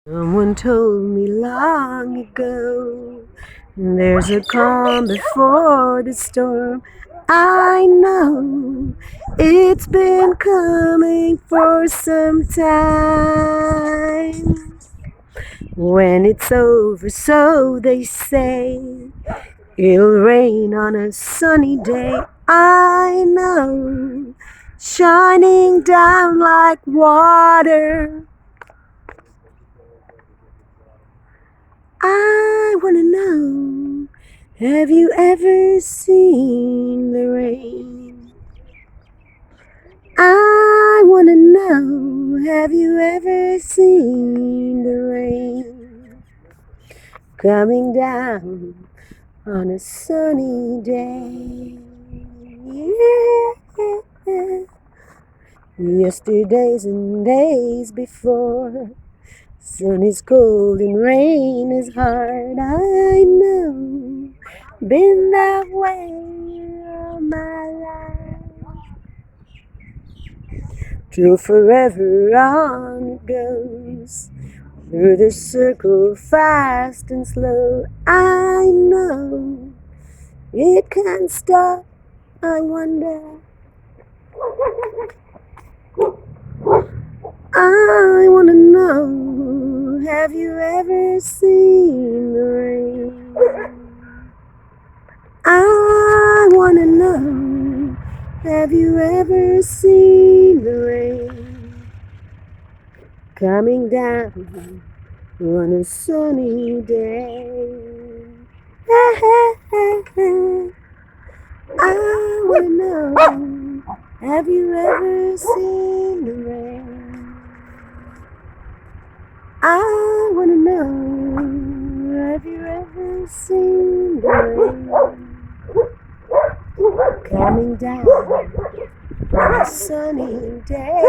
Someone told me long ago, there's a calm before the storm. I know it's been coming for some time. When it's over, so they say, it'll rain on a sunny day. I know, shining down like water. I wanna know, have you ever seen the rain? I wanna know, have you ever seen the rain? Coming down on a sunny day. Yeah. Yesterdays and days before. Sun is cold and rain is hard. I know, been that way all my life. Till forever on it goes, through the circle fast and slow. I know, it can't stop, I wonder. I wanna know, have you ever seen the rain? I wanna know, have you ever seen the rain? Coming down on a sunny day. I wanna know, have you ever seen the rain? I wanna know, have you ever seen the rain? Coming down on a sunny day.